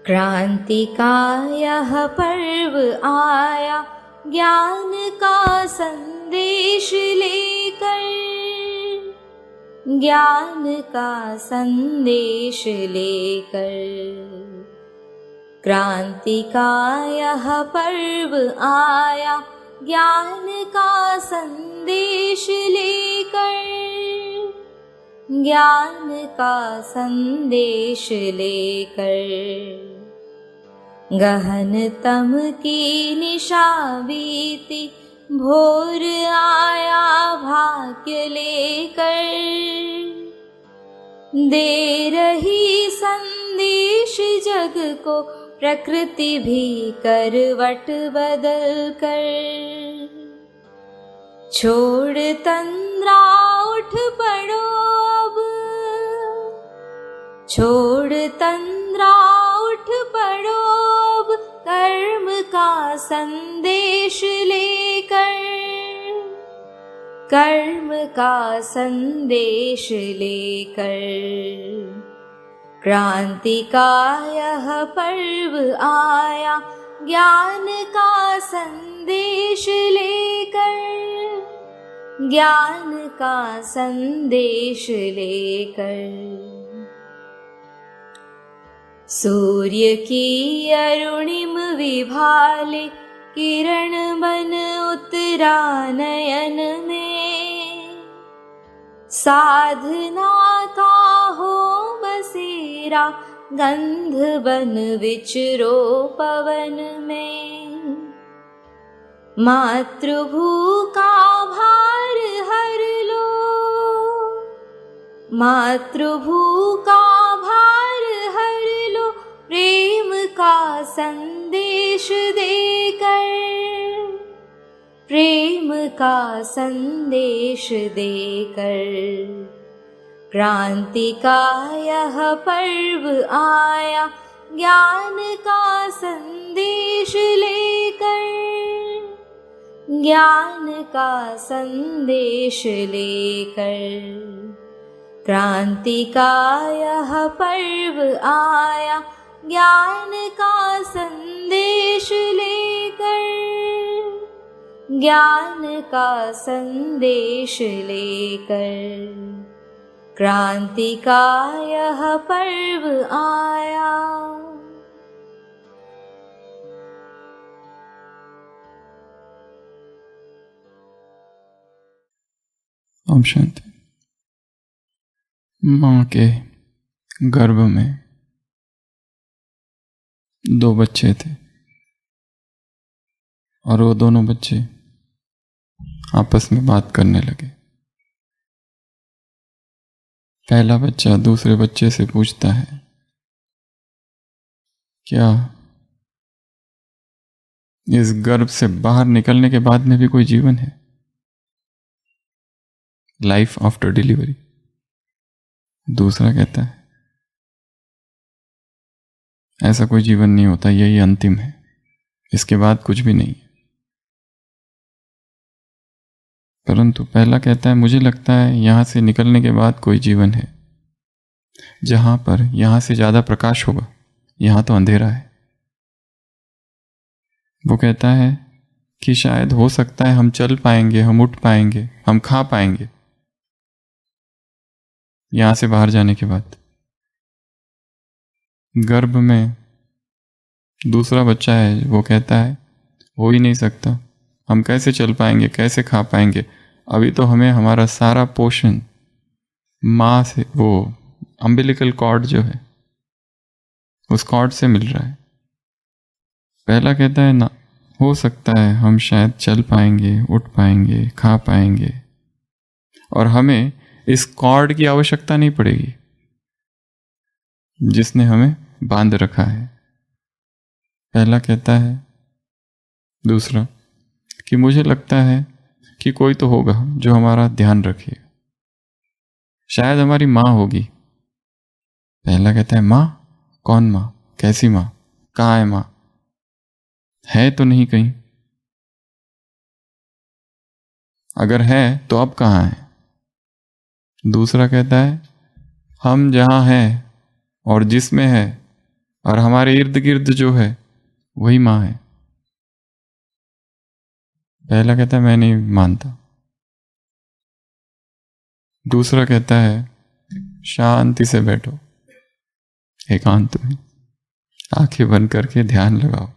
क्रांति का यह पर्व आया ज्ञान का संदेश लेकर, ज्ञान का संदेश लेकर। क्रांति का यह पर्व आया ज्ञान का संदेश लेकर, ज्ञान का संदेश लेकर। गहनतम की निशा बीती, भोर आया भाग्य लेकर, दे रही संदेश जग को प्रकृति भी करवट बदल कर। छोड़ तंद्रा उठ पड़ो अब, छोड़ तंद्रा उठ पड़ो अब, कर्म का संदेश लेकर, कर्म का संदेश लेकर। क्रांति का यह पर्व आया ज्ञान का संदेश लेकर, ज्ञान का संदेश लेकर। सूर्य की अरुणिम विभाले, किरण बन उतरा नयन में, साधना का हो बसेरा, गंध बन विचरो पवन में। मातृभू का भार हर लो, मातृभू का भार हर लो, प्रेम का संदेश देकर, प्रेम का संदेश देकर। क्रांति का यह पर्व आया ज्ञान का संदेश लेकर, ज्ञान का संदेश लेकर। क्रांति का यह पर्व आया ज्ञान का संदेश लेकर, ज्ञान का संदेश लेकर। क्रांति का यह पर्व आया। ओम शांति। माँ के गर्भ में 2 बच्चे थे और वो दोनों बच्चे आपस में बात करने लगे। पहला बच्चा दूसरे बच्चे से पूछता है, क्या इस गर्भ से बाहर निकलने के बाद में भी कोई जीवन है? Life after delivery. दूसरा कहता है, ऐसा कोई जीवन नहीं होता, यही अंतिम है, इसके बाद कुछ भी नहीं है। परंतु पहला कहता है, मुझे लगता है यहां से निकलने के बाद कोई जीवन है, जहां पर यहां से ज्यादा प्रकाश होगा, यहां तो अंधेरा है। वो कहता है कि शायद हो सकता है हम चल पाएंगे, हम उठ पाएंगे, हम खा पाएंगे यहां से बाहर जाने के बाद। गर्भ में दूसरा बच्चा है, वो कहता है हो ही नहीं सकता, हम कैसे चल पाएंगे, कैसे खा पाएंगे, अभी तो हमें हमारा सारा पोषण माँ से, वो अम्बिलिकल कॉर्ड जो है, उस कॉर्ड से मिल रहा है। पहला कहता है ना, हो सकता है हम शायद चल पाएंगे, उठ पाएंगे, खा पाएंगे और हमें इस कॉर्ड की आवश्यकता नहीं पड़ेगी जिसने हमें बांध रखा है। पहला कहता है दूसरा कि मुझे लगता है कि कोई तो होगा जो हमारा ध्यान रखेगा, शायद हमारी माँ होगी। पहला कहता है माँ? कौन माँ? कैसी माँ? कहाँ है माँ? है तो नहीं कहीं, अगर है तो अब कहाँ है? दूसरा कहता है हम जहाँ हैं और जिसमें है और हमारे इर्द गिर्द जो है वही माँ है। पहला कहता है मैं नहीं मानता, दूसरा कहता है शांति से बैठो एकांत में, आंखें बंद करके ध्यान लगाओ,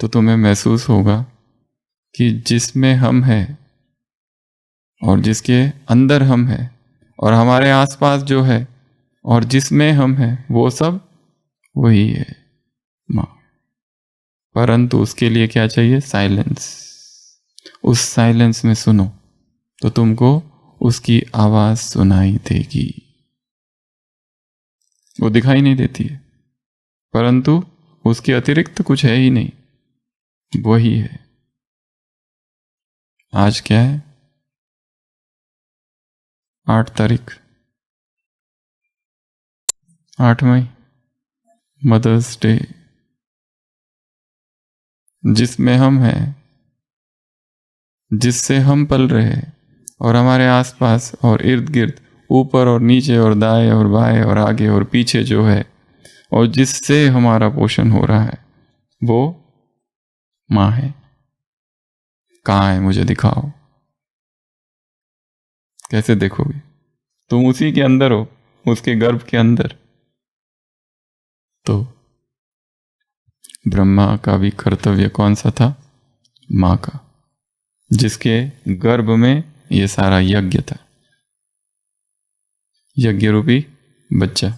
तो तुम्हें महसूस होगा कि जिसमें हम हैं और जिसके अंदर हम हैं और हमारे आसपास जो है और जिसमें हम हैं वो सब वही है माँ। परंतु उसके लिए क्या चाहिए? साइलेंस। उस साइलेंस में सुनो तो तुमको उसकी आवाज सुनाई देगी। वो दिखाई नहीं देती है, परंतु उसके अतिरिक्त कुछ है ही नहीं, वही है। आज क्या है? 8 तारीख, 8 मई, मदर्स डे। जिसमें हम हैं, जिससे हम पल रहे हैं और हमारे आसपास और इर्द गिर्द, ऊपर और नीचे और दाएं और बाएं और आगे और पीछे जो है और जिससे हमारा पोषण हो रहा है वो माँ है। कहाँ है? मुझे दिखाओ। कैसे देखोगे? तुम उसी के अंदर हो, उसके गर्भ के अंदर। तो ब्रह्मा का भी कर्तव्य कौन सा था? माँ का, जिसके गर्भ में ये सारा यज्ञ था, यज्ञ रूपी बच्चा।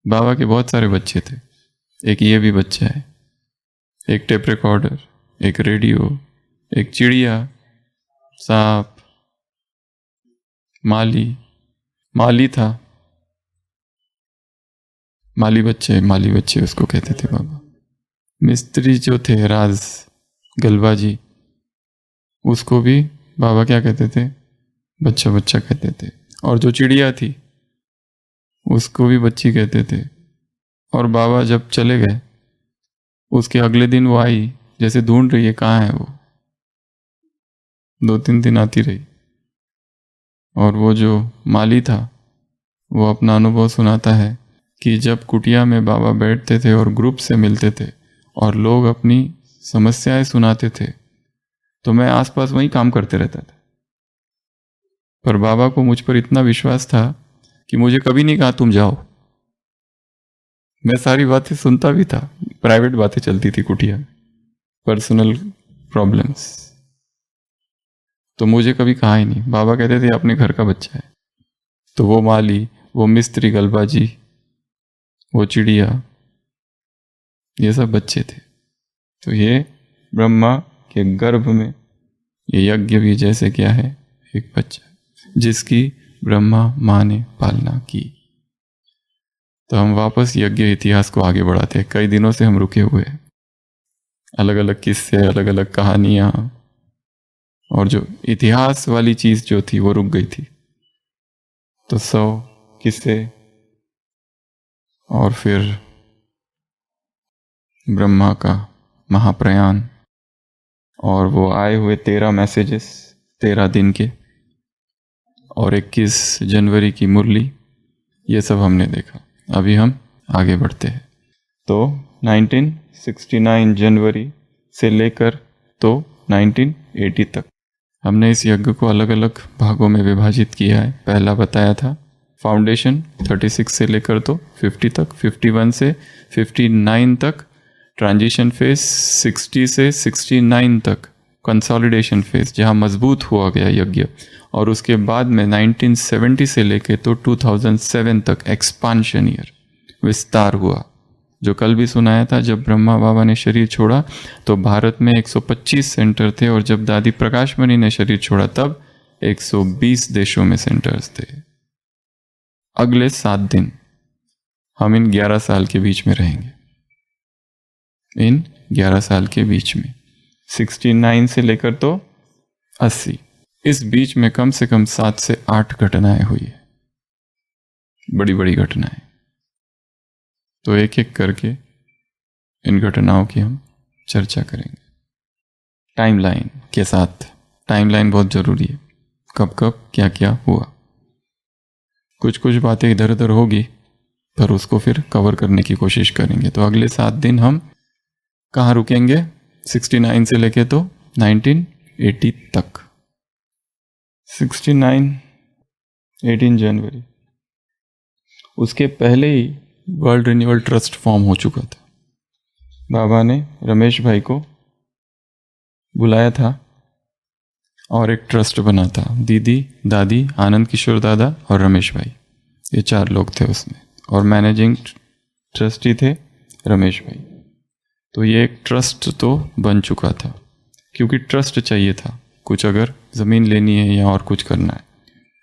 बाबा के बहुत सारे बच्चे थे, एक ये भी बच्चा है, एक टेप रिकॉर्डर, एक रेडियो, एक चिड़िया, सांप, माली था, माली बच्चे उसको कहते थे बाबा। मिस्त्री जो थे राज गलबाजी, उसको भी बाबा क्या कहते थे? बच्चा बच्चा कहते थे। और जो चिड़िया थी उसको भी बच्ची कहते थे। और बाबा जब चले गए उसके अगले दिन वो आई, जैसे ढूंढ रही है कहाँ है वो। 2-3 दिन आती रही और वो जो माली था वो अपना अनुभव सुनाता है कि जब कुटिया में बाबा बैठते थे और ग्रुप से मिलते थे और लोग अपनी समस्याएं सुनाते थे तो मैं आसपास वहीं काम करते रहता था। पर बाबा को मुझ पर इतना विश्वास था कि मुझे कभी नहीं कहा तुम जाओ। मैं सारी बातें सुनता भी था, प्राइवेट बातें चलती थी कुटिया में, पर्सनल प्रॉब्लम्स, तो मुझे कभी कहा ही नहीं। बाबा कहते थे अपने घर का बच्चा है। तो वो माली, वो मिस्त्री गलबाजी, वो चिड़िया, ये सब बच्चे थे। तो ये ब्रह्मा के गर्भ में ये यज्ञ भी जैसे क्या है? एक बच्चा जिसकी ब्रह्मा माँ ने पालना की। तो हम वापस यज्ञ इतिहास को आगे बढ़ाते हैं। कई दिनों से हम रुके हुए हैं, अलग अलग किस्से, अलग अलग कहानियां, और जो इतिहास वाली चीज जो थी वो रुक गई थी। तो 100 किस्से और फिर ब्रह्मा का महाप्रयाण और वो आए हुए 13 मैसेजेस 13 दिन के और 21 जनवरी की मुरली, ये सब हमने देखा। अभी हम आगे बढ़ते हैं। तो 1969 जनवरी से लेकर तो 1980 तक हमने इस यज्ञ को अलग अलग भागों में विभाजित किया है। पहला बताया था फाउंडेशन 36 से लेकर तो 50 तक, 51 से 59 तक ट्रांजिशन फेज, 60 से 69 तक कंसोलिडेशन फेज जहां मजबूत हुआ गया यज्ञ, और उसके बाद में 1970 से लेके तो 2007 तक एक्सपांशन ईयर, विस्तार हुआ। जो कल भी सुनाया था, जब ब्रह्मा बाबा ने शरीर छोड़ा तो भारत में 125 सेंटर थे और जब दादी प्रकाश मणि ने शरीर छोड़ा तब 120 देशों में सेंटर्स थे। अगले 7 दिन हम इन 11 साल के बीच में रहेंगे। इन 11 साल के बीच में 69 से लेकर तो 80, इस बीच में कम से कम 7 से 8 घटनाएं हुई है, बड़ी बड़ी घटनाएं। तो एक एक करके इन घटनाओं की हम चर्चा करेंगे टाइमलाइन के साथ। टाइमलाइन बहुत जरूरी है, कब कब क्या क्या हुआ। कुछ कुछ बातें इधर उधर होगी पर उसको फिर कवर करने की कोशिश करेंगे। तो अगले 7 दिन हम कहाँ रुकेंगे? 69 से लेके तो 1980 तक। 69 18 जनवरी, उसके पहले ही वर्ल्ड रिन्यूअल ट्रस्ट फॉर्म हो चुका था। बाबा ने रमेश भाई को बुलाया था और एक ट्रस्ट बना था। दीदी, दादी, आनंद किशोर दादा और रमेश भाई, ये 4 लोग थे उसमें, और मैनेजिंग ट्रस्टी थे रमेश भाई। तो ये एक ट्रस्ट तो बन चुका था, क्योंकि ट्रस्ट चाहिए था कुछ, अगर ज़मीन लेनी है या और कुछ करना है।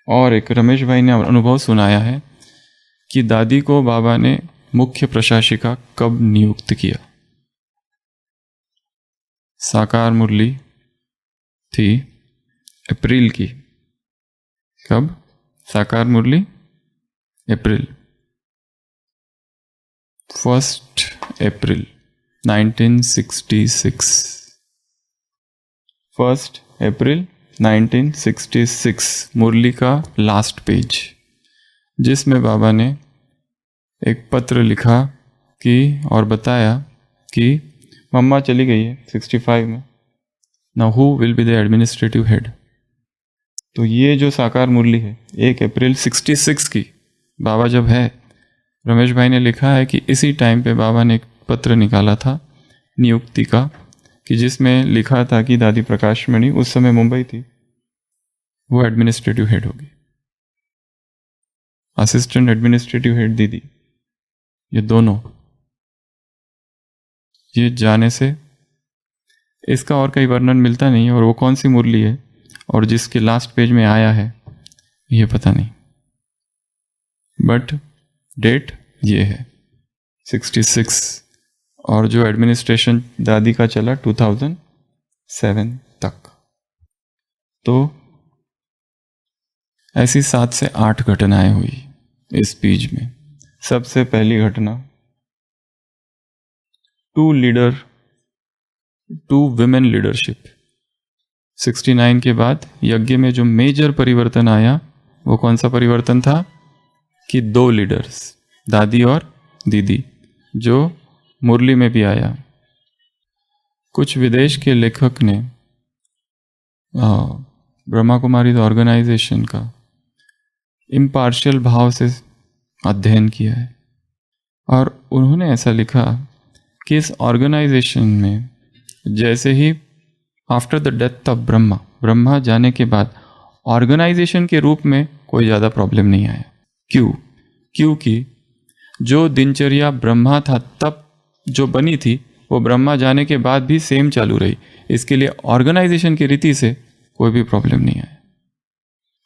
और एक रमेश भाई ने अनुभव सुनाया है कि दादी को बाबा ने मुख्य प्रशासिका कब नियुक्त किया। साकार मुरली थी अप्रैल की। कब? साकार मुरली अप्रैल, 1 अप्रैल 1966। 1 अप्रैल 1966 मुरली का लास्ट पेज, जिसमें बाबा ने एक पत्र लिखा कि और बताया कि मम्मा चली गई है 65 में, now who will be the administrative head. तो ये जो साकार मुरली है 1 अप्रैल 66 की बाबा जब है, रमेश भाई ने लिखा है कि इसी टाइम पे बाबा ने एक पत्र निकाला था नियुक्ति का, कि जिसमें लिखा था कि दादी प्रकाश मणि उस समय मुंबई थी, वो एडमिनिस्ट्रेटिव हेड होगी। असिस्टेंट एडमिनिस्ट्रेटिव हेड दीदी, ये दोनों, ये जाने से इसका और कहीं वर्णन मिलता नहीं है, और वो कौन सी मुरली है और जिसके लास्ट पेज में आया है ये पता नहीं, बट डेट ये है 66, और जो एडमिनिस्ट्रेशन दादी का चला 2007 तक। तो ऐसी 7 से 8 घटनाएं हुई इस पेज में। सबसे पहली घटना, 2 विमेन लीडरशिप। 69 के बाद यज्ञ में जो मेजर परिवर्तन आया वो कौन सा परिवर्तन था कि 2 लीडर्स, दादी और दीदी, जो मुरली में भी आया। कुछ विदेश के लेखक ने ब्रह्मा कुमारी ऑर्गेनाइजेशन का इम्पार्शियल भाव से अध्ययन किया है, और उन्होंने ऐसा लिखा कि इस ऑर्गेनाइजेशन में जैसे ही after the death of Brahma जाने के बाद ऑर्गेनाइजेशन के रूप में कोई ज़्यादा प्रॉब्लम नहीं आया। क्योंकि जो दिनचर्या ब्रह्मा था तब जो बनी थी वो ब्रह्मा जाने के बाद भी सेम चालू रही। इसके लिए ऑर्गेनाइजेशन की रीति से कोई भी प्रॉब्लम नहीं आया।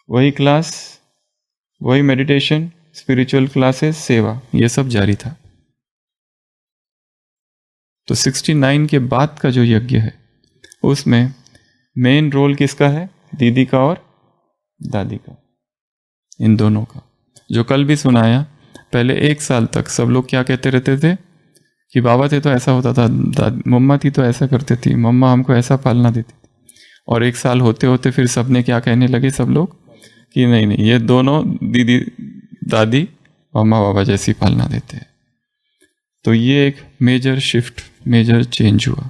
वही क्लास, वही मेडिटेशन, स्पिरिचुअल क्लासेस, सेवा, ये सब जारी था। तो 69 के बाद का जो यज्ञ है उसमें मेन रोल किसका है? दीदी का और दादी का, इन दोनों का। जो कल भी सुनाया, पहले 1 साल तक सब लोग क्या कहते रहते थे कि बाबा थे तो ऐसा होता था, मम्मा थी तो ऐसा करते थी, मम्मा हमको ऐसा पालना देती थी। और 1 साल होते होते फिर सबने क्या कहने लगे सब लोग कि नहीं ये दोनों दीदी दादी मम्मा बाबा जैसी पालना देते हैं। तो ये एक मेजर शिफ्ट, मेजर चेंज हुआ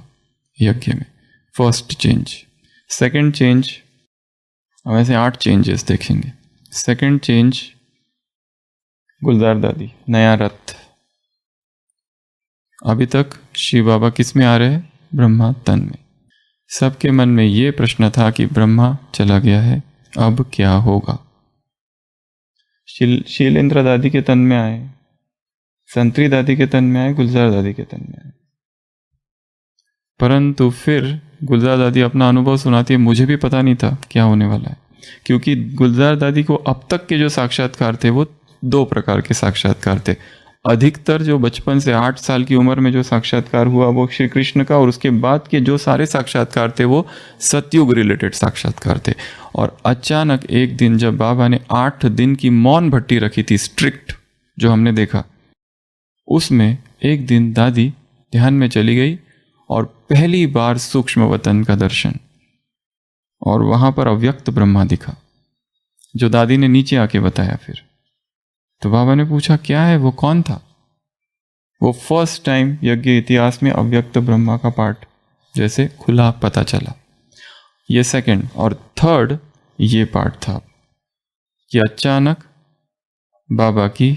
यज्ञ में। First change. सेकंड चेंज, हम ऐसे 8 चेंजेस देखेंगे। सेकंड चेंज, गुलजार दादी, नया रथ। अभी तक शिव बाबा किस में आ रहे हैं? ब्रह्मा तन में। सबके मन में ये प्रश्न था कि ब्रह्मा चला गया है, अब क्या होगा? शीलेंद्र दादी के तन में आए, संतरी दादी के तन में आए, गुलजार दादी के तन में आए। परंतु फिर गुलजार दादी अपना अनुभव सुनाती है, मुझे भी पता नहीं था क्या होने वाला है, क्योंकि गुलजार दादी को अब तक के जो साक्षात्कार थे वो 2 प्रकार के साक्षात्कार थे। अधिकतर जो बचपन से 8 साल की उम्र में जो साक्षात्कार हुआ वो श्री कृष्ण का, और उसके बाद के जो सारे साक्षात्कार थे वो सतयुग रिलेटेड साक्षात्कार थे। और अचानक एक दिन जब बाबा ने 8 दिन की मौन भट्टी रखी थी, स्ट्रिक्ट, जो हमने देखा, उसमें एक दिन दादी ध्यान में चली गई और पहली बार सूक्ष्म वतन का दर्शन, और वहां पर अव्यक्त ब्रह्मा दिखा, जो दादी ने नीचे आके बताया। फिर तो बाबा ने पूछा क्या है, वो कौन था? वो फर्स्ट टाइम यज्ञ इतिहास में अव्यक्त ब्रह्मा का पार्ट जैसे खुला पता चला। ये सेकंड और थर्ड ये पार्ट था कि अचानक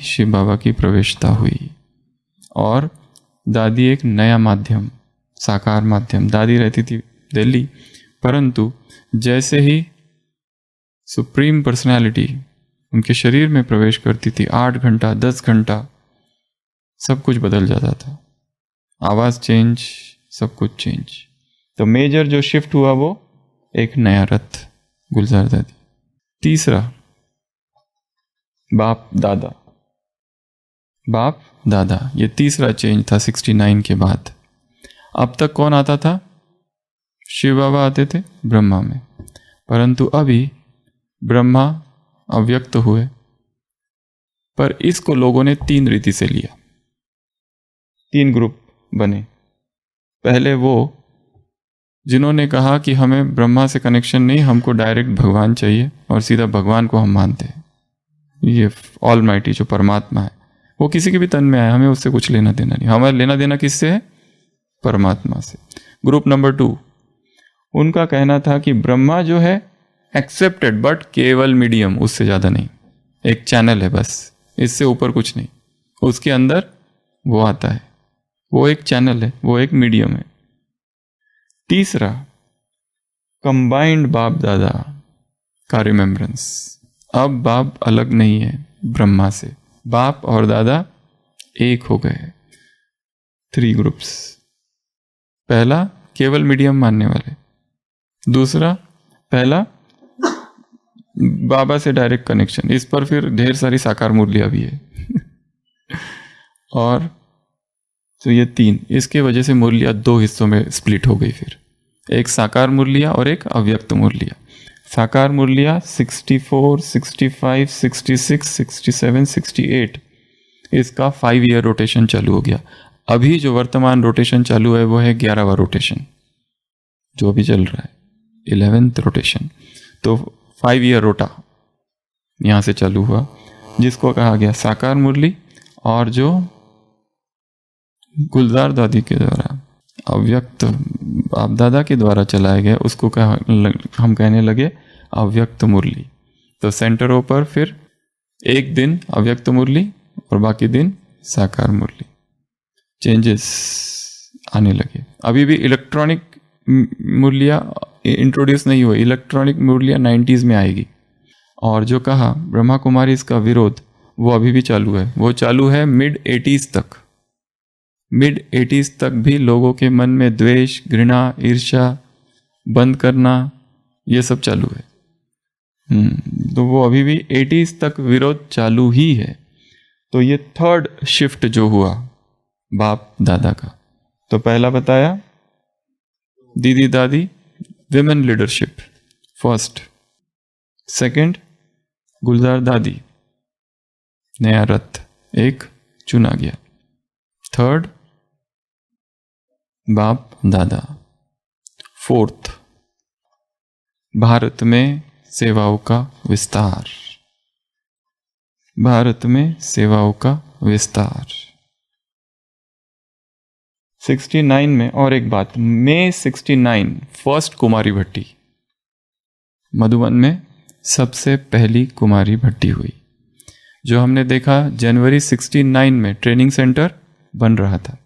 शिव बाबा की प्रवेशता हुई और दादी एक नया माध्यम, साकार माध्यम, दादी रहती थी दिल्ली, परंतु जैसे ही सुप्रीम पर्सनालिटी उनके शरीर में प्रवेश करती थी 8 घंटा 10 घंटा सब कुछ बदल जाता था, आवाज़ चेंज, सब कुछ चेंज। तो मेजर जो शिफ्ट हुआ वो एक नया रथ, गुलजार दादी। तीसरा बाप दादा, ये तीसरा चेंज था 69 के बाद। अब तक कौन आता था? शिव बाबा आते थे ब्रह्मा में, परंतु अभी ब्रह्मा अव्यक्त हुए, पर इसको लोगों ने 3 रीति से लिया, 3 ग्रुप बने। पहले वो जिन्होंने कहा कि हमें ब्रह्मा से कनेक्शन नहीं, हमको डायरेक्ट भगवान चाहिए और सीधा भगवान को हम मानते हैं, ये ऑलमाइटी जो परमात्मा है वो किसी के भी तन में आए, हमें उससे कुछ लेना देना नहीं, हमारा लेना देना किससे है? परमात्मा से। ग्रुप नंबर 2, उनका कहना था कि ब्रह्मा जो है एक्सेप्टेड बट केवल मीडियम, उससे ज़्यादा नहीं, एक चैनल है बस, इससे ऊपर कुछ नहीं, उसके अंदर वो आता है, वो एक चैनल है, वो एक मीडियम है। तीसरा कंबाइंड बाप दादा का रिमेम्बरेंस, अब बाप अलग नहीं है ब्रह्मा से, बाप और दादा एक हो गए। 3 ग्रुप्स, पहला केवल मीडियम मानने वाले, दूसरा पहला बाबा से डायरेक्ट कनेक्शन, इस पर फिर ढेर सारी साकार मुरलियाँ भी है और तो ये 3, इसके वजह से मुरलिया 2 हिस्सों में स्प्लिट हो गई, फिर एक साकार मुरलिया और एक अव्यक्त मुरलिया। साकार मुरलिया 64, 65, 66, 67, 68, इसका 5 ईयर रोटेशन चालू हो गया। अभी जो वर्तमान रोटेशन चालू है वो है 11वां रोटेशन जो अभी चल रहा है, 11th रोटेशन। तो 5 ईयर रोटा यहाँ से चालू हुआ, जिसको कहा गया साकार मुरली, और जो गुलजार दादी के द्वारा अव्यक्त बाप दादा के द्वारा चलाया गया उसको हम कहने लगे अव्यक्त मुरली। तो सेंटरों पर फिर एक दिन अव्यक्त मुरली और बाकी दिन साकार मुरली, चेंजेस आने लगे। अभी भी इलेक्ट्रॉनिक मुरलियाँ इंट्रोड्यूस नहीं हुई, इलेक्ट्रॉनिक मुरलियाँ 90s में आएगी। और जो कहा ब्रह्मा कुमारी इसका विरोध, वो अभी भी चालू है, वो चालू है मिड 80s तक। मिड 80s तक भी लोगों के मन में द्वेष, घृणा, ईर्ष्या बंद करना, ये सब चालू है। तो वो अभी भी 80s तक विरोध चालू ही है। तो ये थर्ड शिफ्ट जो हुआ बाप दादा का, तो पहला बताया दीदी दादी विमेन लीडरशिप फर्स्ट, सेकंड गुलजार दादी नया रथ एक चुना गया, थर्ड बाप दादा, फोर्थ भारत में सेवाओं का विस्तार, भारत में सेवाओं का विस्तार। 69 में और एक बात, मई 69 फर्स्ट कुमारी भट्टी, मधुबन में सबसे पहली कुमारी भट्टी हुई। जो हमने देखा जनवरी 69 में ट्रेनिंग सेंटर बन रहा था,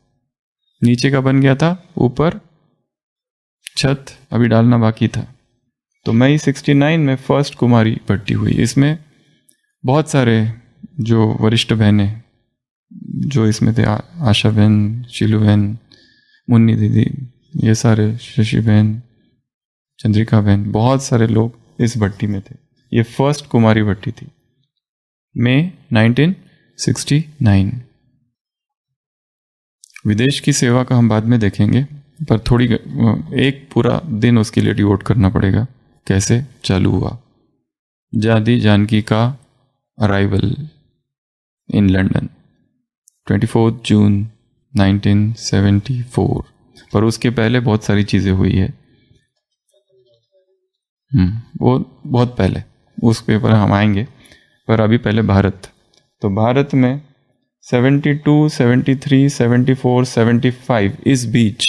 नीचे का बन गया था, ऊपर छत अभी डालना बाकी था। तो मई 69 में फर्स्ट कुमारी भट्टी हुई। इसमें बहुत सारे जो वरिष्ठ बहनें जो इसमें थे, आशा बहन, शीलू बहन, मुन्नी दीदी, ये सारे, शशि बहन, चंद्रिका बहन, बहुत सारे लोग इस भट्टी में थे। ये फर्स्ट कुमारी भट्टी थी, मई 1969। विदेश की सेवा का हम बाद में देखेंगे, पर थोड़ी एक पूरा दिन उसके लिए डिवोट करना पड़ेगा, कैसे चालू हुआ। दादी जानकी का अराइवल इन लंदन 24 जून 1974, पर उसके पहले बहुत सारी चीज़ें हुई है। वो बहुत पहले, उस पेपर हम आएंगे, पर अभी पहले भारत तो भारत में 72, 73, 74, 75 इस बीच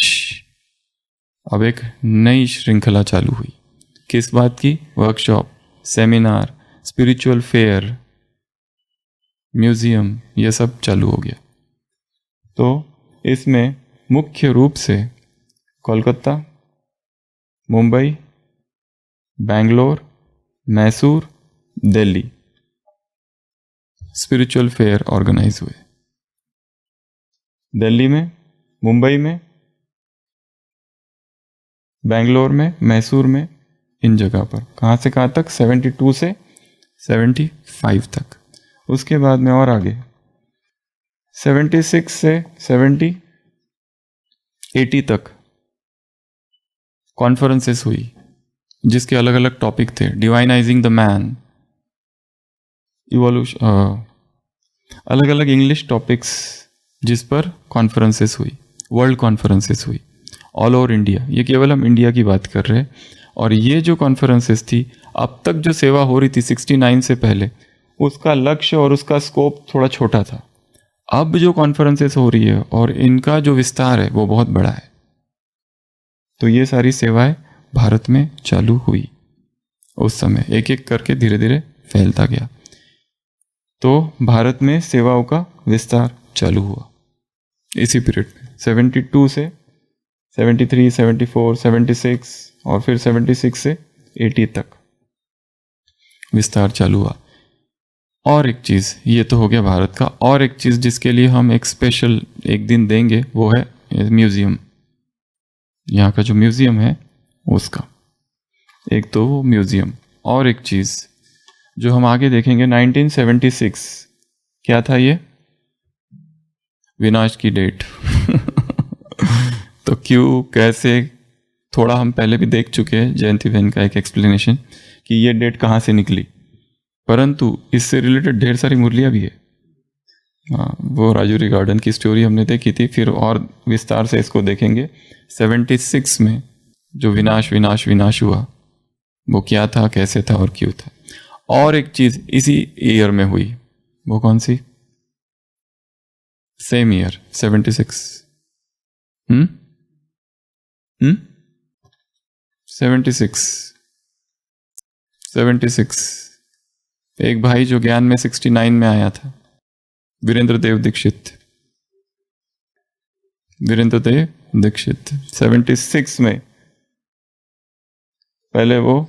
अब एक नई श्रृंखला चालू हुई। किस बात की? Workshop, seminar, spiritual fair, museum, ये सब चालू हो गया। तो इसमें मुख्य रूप से Kolkata, Mumbai, Bangalore, Mysore, Delhi spiritual fair organise हुए। दिल्ली में, मुंबई में, बेंगलोर में, मैसूर में, इन जगह पर। कहाँ से कहाँ तक? 72 से 75 तक। उसके बाद में और आगे 76 से 80 तक कॉन्फ्रेंसेस हुई, जिसके अलग अलग टॉपिक थे। डिवाइनाइजिंग द मैन, इवोल्यूशन, अलग अलग इंग्लिश टॉपिक्स जिस पर कॉन्फ्रेंसेस हुई, वर्ल्ड कॉन्फ्रेंसेस हुई ऑल ओवर इंडिया। ये केवल हम इंडिया की बात कर रहे हैं। और ये जो कॉन्फ्रेंसेस थी, अब तक जो सेवा हो रही थी 69 से पहले, उसका लक्ष्य और उसका स्कोप थोड़ा छोटा था। अब जो कॉन्फ्रेंसेस हो रही है और इनका जो विस्तार है वो बहुत बड़ा है। तो ये सारी सेवाएं भारत में चालू हुई। उस समय एक एक करके धीरे धीरे फैलता गया। तो भारत में सेवाओं का विस्तार चालू हुआ इसी पीरियड में, 72 से 73, 74, 76 और फिर 76 से 80 तक विस्तार चालू हुआ। और एक चीज़, ये तो हो गया भारत का, और एक चीज़ जिसके लिए हम एक स्पेशल एक दिन देंगे वो है म्यूज़ियम। यहाँ का जो म्यूज़ियम है उसका, एक तो वो म्यूज़ियम। और एक चीज़ जो हम आगे देखेंगे 1976, क्या था ये? विनाश की डेट। तो क्यों, कैसे, थोड़ा हम पहले भी देख चुके हैं जयंती बहन का एक एक्सप्लेनेशन कि ये डेट कहाँ से निकली, परंतु इससे रिलेटेड ढेर सारी मुरलियाँ भी है। वो राजूरी गार्डन की स्टोरी हमने देखी थी, फिर और विस्तार से इसको देखेंगे। 76 में जो विनाश विनाश विनाश हुआ वो क्या था, कैसे था और क्यों था। और एक चीज इसी ईयर में हुई, वो कौन सी? Same year 76। 76 एक भाई जो ज्ञान में 69 में आया था, वीरेंद्र देव दीक्षित। 76 में पहले वो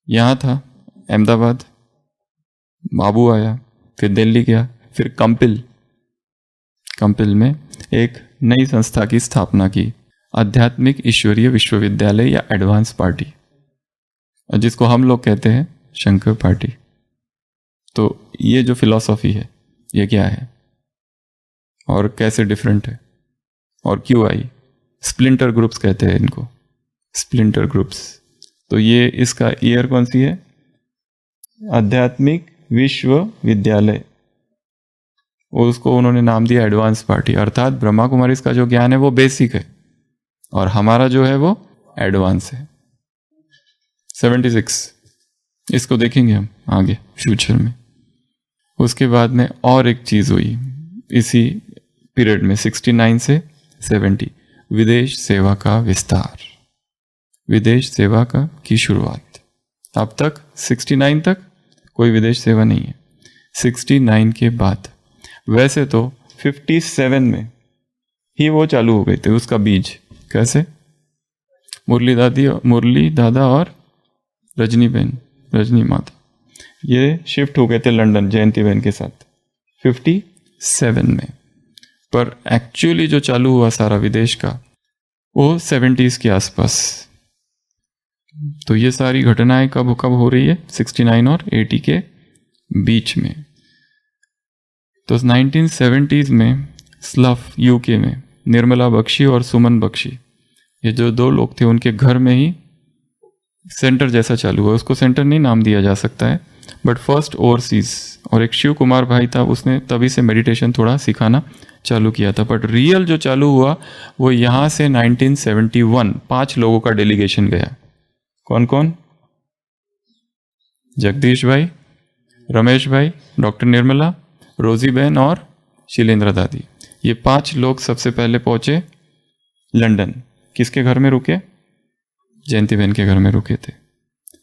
यहाँ था अहमदाबाद, बाबू आया, फिर दिल्ली गया, फिर कंपिल में एक नई संस्था की स्थापना की, आध्यात्मिक ईश्वरीय विश्वविद्यालय या एडवांस पार्टी, जिसको हम लोग कहते हैं शंकर पार्टी। तो ये जो फिलॉसफी है ये क्या है और कैसे डिफरेंट है और क्यों आई? स्प्लिंटर ग्रुप्स कहते हैं इनको, स्प्लिंटर ग्रुप्स। तो ये इसका ईयर कौन सी है? आध्यात्मिक विश्वविद्यालय, उसको उन्होंने नाम दिया एडवांस पार्टी। अर्थात ब्रह्मा कुमारी का जो ज्ञान है वो बेसिक है और हमारा जो है वो एडवांस है। 76 इसको देखेंगे हम आगे फ्यूचर में। उसके बाद में और एक चीज हुई इसी पीरियड में 69 से 70, विदेश सेवा का विस्तार, विदेश सेवा की शुरुआत। अब तक 69 तक कोई विदेश सेवा नहीं है। 69 के बाद वैसे तो 57 में ही वो चालू हो गई थी, उसका बीज। कैसे? मुरली दादा और रजनी माता ये शिफ्ट हो गए थे लंदन जयंती बहन के साथ 57 में। पर एक्चुअली जो चालू हुआ सारा विदेश का वो 70s के आसपास। तो ये सारी घटनाएं कब हो रही है? 69 और 80 के बीच में। तो 1970s में स्लफ यूके में निर्मला बख्शी और सुमन बख्शी, ये जो दो लोग थे, उनके घर में ही सेंटर जैसा चालू हुआ। उसको सेंटर नहीं नाम दिया जा सकता है, बट फर्स्ट ओवरसीज। और एक शिव कुमार भाई था, उसने तभी से मेडिटेशन थोड़ा सिखाना चालू किया था। बट रियल जो चालू हुआ वो यहाँ से 1971 5 लोगों का डेलीगेशन गया। कौन कौन? जगदीश भाई, रमेश भाई, डॉक्टर निर्मला, रोजी बहन और शीलेंद्र दादी, ये 5 लोग सबसे पहले पहुंचे लंदन। किसके घर में रुके? जयंती बहन के घर में रुके थे।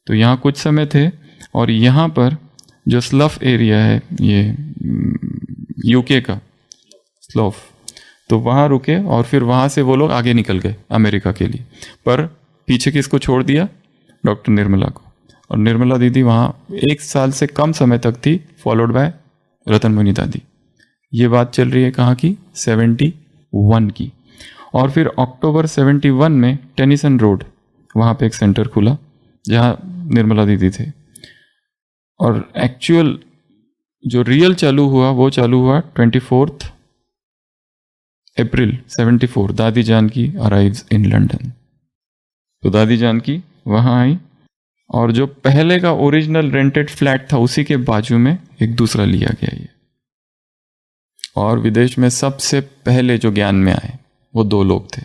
तो यहाँ कुछ समय थे और यहाँ पर जो स्लफ एरिया है, ये यूके का स्लॉफ, तो वहाँ रुके और फिर वहाँ से वो लोग आगे निकल गए अमेरिका के लिए। पर पीछे किसको छोड़ दिया? डॉक्टर निर्मला को। और निर्मला दीदी वहाँ 1 साल से कम समय तक थी, फॉलोड बाय रतन मुनि दादी। ये बात चल रही है कहाँ की? 71 की। और फिर अक्टूबर 71 में टेनिसन रोड, वहाँ पे एक सेंटर खुला जहाँ निर्मला दीदी थे। और एक्चुअल जो रियल चालू हुआ वो चालू हुआ 24 अप्रैल 74, दादी जानकी अराइव्स इन लंदन। तो दादी जानकी वहाँ आई और जो पहले का ओरिजिनल रेंटेड फ्लैट था उसी के बाजू में एक दूसरा लिया गया ये। और विदेश में सबसे पहले जो ज्ञान में आए वो 2 लोग थे।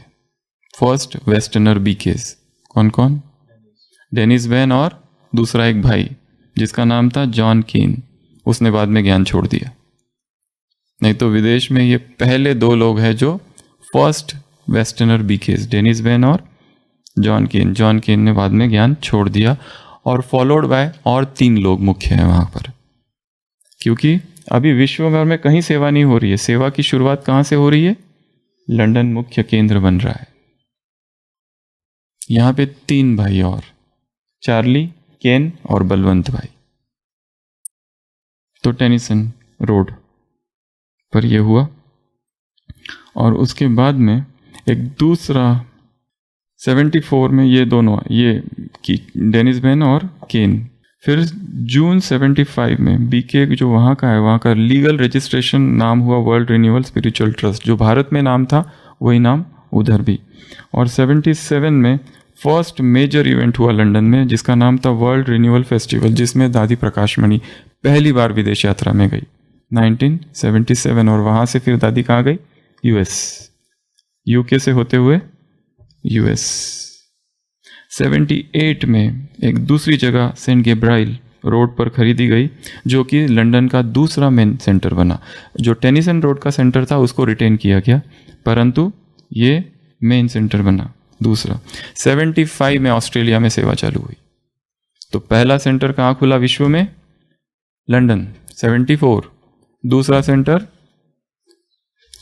फर्स्ट वेस्टर्नर बीकेस, कौन कौन? डेनिस बहन और दूसरा एक भाई जिसका नाम था जॉन कीन, उसने बाद में ज्ञान छोड़ दिया। नहीं तो विदेश में ये पहले 2 लोग हैं जो फर्स्ट वेस्टर्नर बीकेस, डेनिस बहन और जॉन कीन। जॉन कीन ने बाद में ज्ञान छोड़ दिया और फॉलोड बाय और 3 लोग मुख्य हैं वहां पर। क्योंकि अभी विश्व भर में कहीं सेवा नहीं हो रही है, सेवा की शुरुआत कहां से हो रही है? लंदन मुख्य केंद्र बन रहा है। यहां पे 3 भाई और, चार्ली, केन और बलवंत भाई। तो टेनिसन रोड पर यह हुआ। और उसके बाद में एक दूसरा 74 में ये दोनों, ये डेनिस बहन और केन। फिर जून 75 में बीके जो वहाँ का है, वहाँ का लीगल रजिस्ट्रेशन नाम हुआ वर्ल्ड रिन्यूअल स्पिरिचुअल ट्रस्ट। जो भारत में नाम था वही नाम उधर भी। और 77 में फर्स्ट मेजर इवेंट हुआ लंदन में जिसका नाम था वर्ल्ड रिन्यूअल फेस्टिवल, जिसमें दादी प्रकाशमणि पहली बार विदेश यात्रा में गई 1977। और वहाँ से फिर दादी कहाँ गई? यूएस, यूके से होते हुए यूएस। 78 में एक दूसरी जगह सेंट गैब्राइल रोड पर खरीदी गई जो कि लंदन का दूसरा मेन सेंटर बना। जो टेनिसन रोड का सेंटर था उसको रिटेन किया गया, परंतु ये मेन सेंटर बना दूसरा। 75 में ऑस्ट्रेलिया में सेवा चालू हुई। तो पहला सेंटर कहाँ खुला विश्व में? लंदन 74, दूसरा सेंटर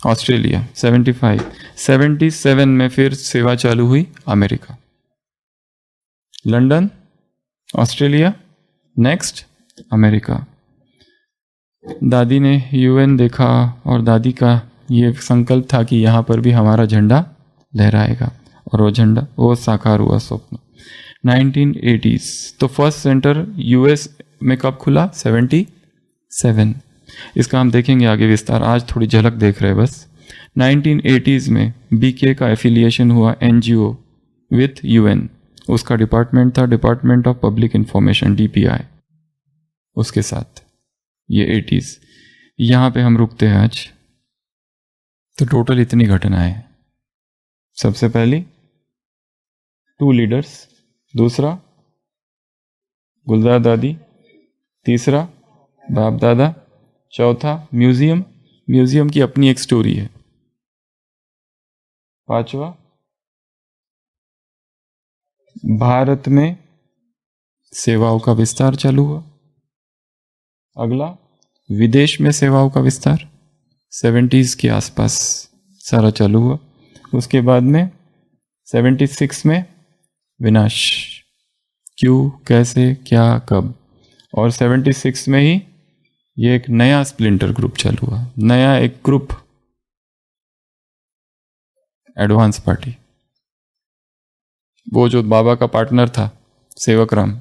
ऑस्ट्रेलिया 75। 77 में फिर सेवा चालू हुई America, London, Australia, next America. दादी ने यूएन देखा और दादी का ये संकल्प था कि यहाँ पर भी हमारा झंडा लहराएगा, और वो झंडा वो साकार हुआ स्वप्न 1980s। तो फर्स्ट सेंटर यूएस में कब खुला? 77। इसका हम देखेंगे आगे विस्तार, आज थोड़ी झलक देख रहे हैं बस। 1980s में बीके का एफिलिएशन हुआ एनजीओ विथ यूएन। उसका डिपार्टमेंट था department of public information, DPI, उसके साथ ये 80s। यहाँ पे हम रुकते हैं आज। तो टोटल इतनी घटनाएं हैं। सबसे पहली 2 लीडर्स, दूसरा गुलजार दादी, तीसरा बाप दादा, चौथा म्यूजियम, म्यूजियम की अपनी एक स्टोरी है, पांचवा भारत में सेवाओं का विस्तार चालू हुआ, अगला विदेश में सेवाओं का विस्तार 70s के आसपास सारा चालू हुआ। उसके बाद में 76 में विनाश, क्यों, कैसे, क्या, कब। और 76 में ही ये एक नया स्प्लिंटर ग्रुप चालू हुआ, नया एक ग्रुप, एडवांस पार्टी। वो जो बाबा का पार्टनर था सेवक राम,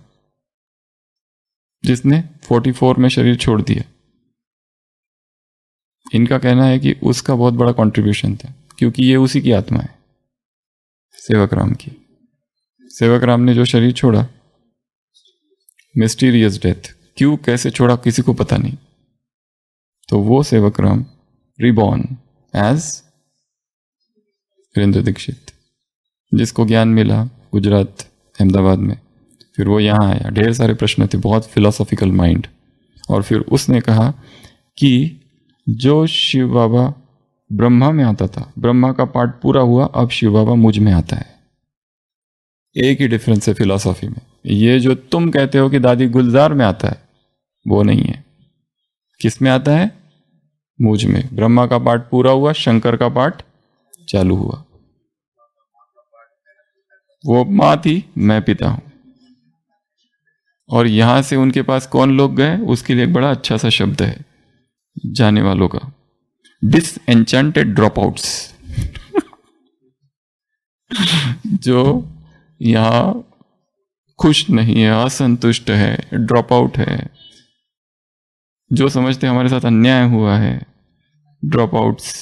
जिसने 44 में शरीर छोड़ दिया, इनका कहना है कि उसका बहुत बड़ा कंट्रीब्यूशन था, क्योंकि ये उसी की आत्मा है, सेवक राम की। सेवक राम ने जो शरीर छोड़ा, मिस्टीरियस डेथ, क्यों कैसे छोड़ा किसी को पता नहीं। तो वो सेवक राम रिबॉर्न एज वीरेंद्र दीक्षित, जिसको ज्ञान मिला गुजरात अहमदाबाद में, फिर वो यहाँ आया। ढेर सारे प्रश्न थे, बहुत फिलोसॉफिकल माइंड, और फिर उसने कहा कि जो शिव बाबा ब्रह्मा में आता था, ब्रह्मा का पार्ट पूरा हुआ, अब शिव बाबा मुझ में आता है। एक ही डिफरेंस है फिलॉसफी में। ये जो तुम कहते हो कि दादी गुलजार में आता है, वो नहीं है। किस में आता है? मुझ में। ब्रह्मा का पार्ट पूरा हुआ, शंकर का पार्ट चालू हुआ। वो मां थी, मैं पिता हूं। और यहां से उनके पास कौन लोग गए, उसके लिए एक बड़ा अच्छा सा शब्द है जाने वालों का, डिसएन्चेंटेड ड्रॉपआउट्स। जो यहां खुश नहीं है, असंतुष्ट है, ड्रॉप आउट है, जो समझते हमारे साथ अन्याय हुआ है, ड्रॉप आउट्स,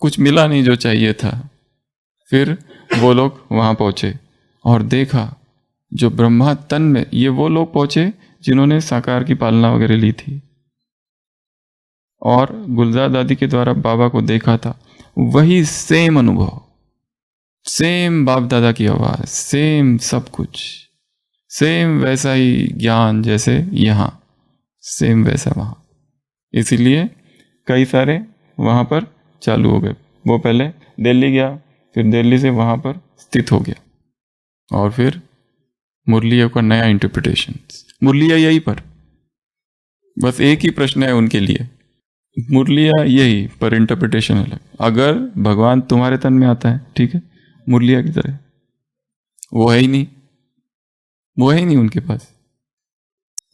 कुछ मिला नहीं जो चाहिए था। फिर वो लोग वहां पहुंचे और देखा जो ब्रह्मा तन में, ये वो लोग पहुंचे जिन्होंने साकार की पालना वगैरह ली थी और गुलजार दादी के द्वारा बाबा को देखा था। वही सेम अनुभव, सेम बाप दादा की आवाज, सेम सब कुछ, सेम वैसा ही ज्ञान जैसे यहाँ, सेम वैसा वहां। इसीलिए कई सारे वहां पर चालू हो गए। वो पहले दिल्ली गया, फिर दिल्ली से वहां पर स्थित हो गया और फिर मुरलिया का नया इंटरप्रिटेशन। मुरलिया यही पर, बस एक ही प्रश्न है उनके लिए, मुरलिया यही पर इंटरप्रिटेशन अलग। अगर भगवान तुम्हारे तन में आता है, ठीक है, मुरलिया की तरह, वो है ही नहीं, वो है ही नहीं उनके पास,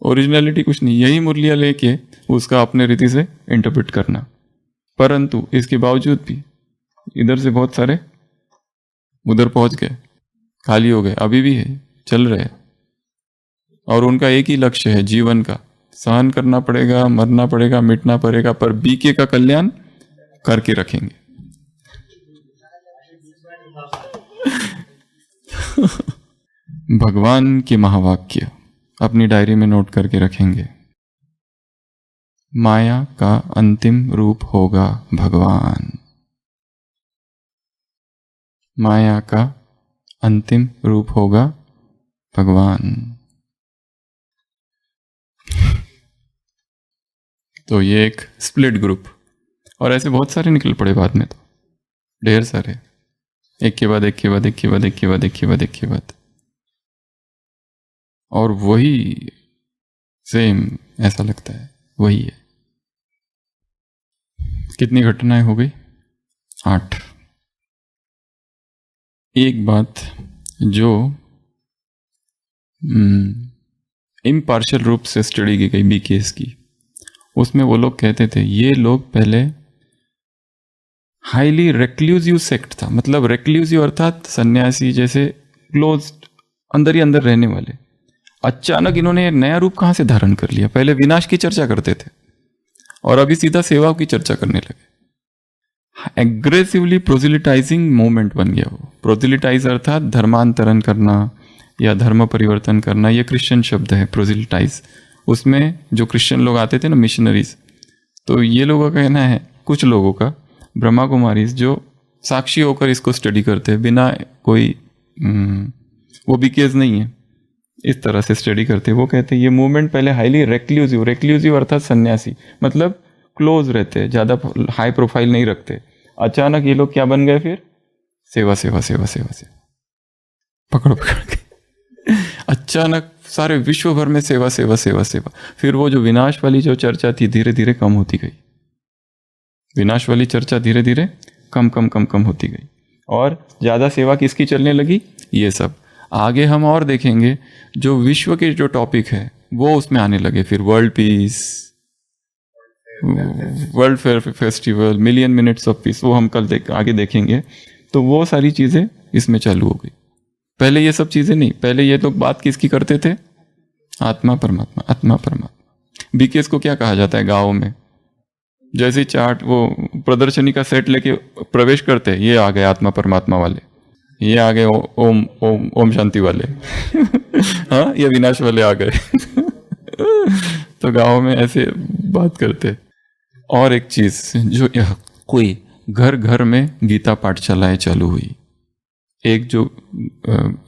ओरिजिनलिटी कुछ नहीं। यही मुरलिया लेके उसका अपने रीति से इंटरप्रेट करना। परंतु इसके बावजूद भी इधर से बहुत सारे उधर पहुंच गए, खाली हो गए, अभी भी है, चल रहे हैं। और उनका एक ही लक्ष्य है जीवन का, सहन करना पड़ेगा, मरना पड़ेगा, मिटना पड़ेगा, पर बीके का कल्याण करके रखेंगे। भगवान के महावाक्य अपनी डायरी में नोट करके रखेंगे। माया का अंतिम रूप होगा भगवान। माया का अंतिम रूप होगा भगवान। तो ये एक स्प्लिट ग्रुप, और ऐसे बहुत सारे निकल पड़े बाद में, तो ढेर सारे, एक के बाद एक के बाद एक के बाद एक के बाद एक के बाद एक के बाद, और वही सेम ऐसा लगता है वही है। कितनी घटनाएं हो गई? 8। एक बात जो इम्पार्शियल रूप से स्टडी की गई बीकेएस की, उसमें वो लोग कहते थे ये लोग पहले हाईली रेक्लूसिव सेक्ट था, मतलब रेक्लूसिव अर्थात सन्यासी जैसे क्लोज, अंदर ही अंदर रहने वाले। अचानक इन्होंने नया रूप कहां से धारण कर लिया? पहले विनाश की चर्चा करते थे और अभी सीधा सेवा की चर्चा करने लगे। एग्रेसिवली प्रोजिलिटाइजिंग मूवमेंट बन गया वो। प्रोजिलिटाइज अर्थात धर्मांतरण करना या धर्म परिवर्तन करना, ये क्रिश्चियन शब्द है प्रोजिलिटाइज। उसमें जो क्रिश्चियन लोग आते थे ना, मिशनरीज, तो ये लोगों का कहना है, कुछ लोगों का, ब्रह्मा कुमारीज, जो साक्षी होकर इसको स्टडी करते हैं बिना कोई वो बीकेज नहीं है, इस तरह से स्टडी करते हैं। वो कहते हैं ये मूवमेंट पहले हाईली रेक्लूसिव, रेक्लूसिव अर्थात सन्यासी, मतलब क्लोज रहते, ज़्यादा हाई प्रोफाइल नहीं रखते। अचानक ये लोग क्या बन गए फिर? सेवा सेवा सेवा सेवा सेवा, पकड़ पकड़ के अचानक सारे विश्व भर में सेवा सेवा सेवा सेवा। फिर वो जो विनाश वाली जो चर्चा थी धीरे धीरे कम होती गई, विनाश वाली चर्चा धीरे धीरे कम कम कम कम होती गई, और ज़्यादा सेवा किसकी चलने लगी? ये सब आगे हम और देखेंगे। जो विश्व के जो टॉपिक है वो उसमें आने लगे। फिर world peace, world fair festival, million minutes of peace, वो हम कल आगे देखेंगे। तो वो सारी चीज़ें इसमें चालू हो गई। पहले ये सब चीज़ें नहीं, पहले ये तो बात किसकी करते थे? आत्मा परमात्मा, आत्मा परमात्मा। बीकेएस को क्या कहा जाता है गाँव में? जैसे चार्ट वो प्रदर्शनी का सेट लेके प्रवेश करते हैं, ये आ गए आत्मा परमात्मा वाले, ये आ गए ओम ओम ओम शांति वाले हाँ, ये विनाश वाले आ गए तो गाँव में ऐसे बात करते। और एक चीज जो कोई घर घर में गीता पाठशालाएं चालू हुई, एक जो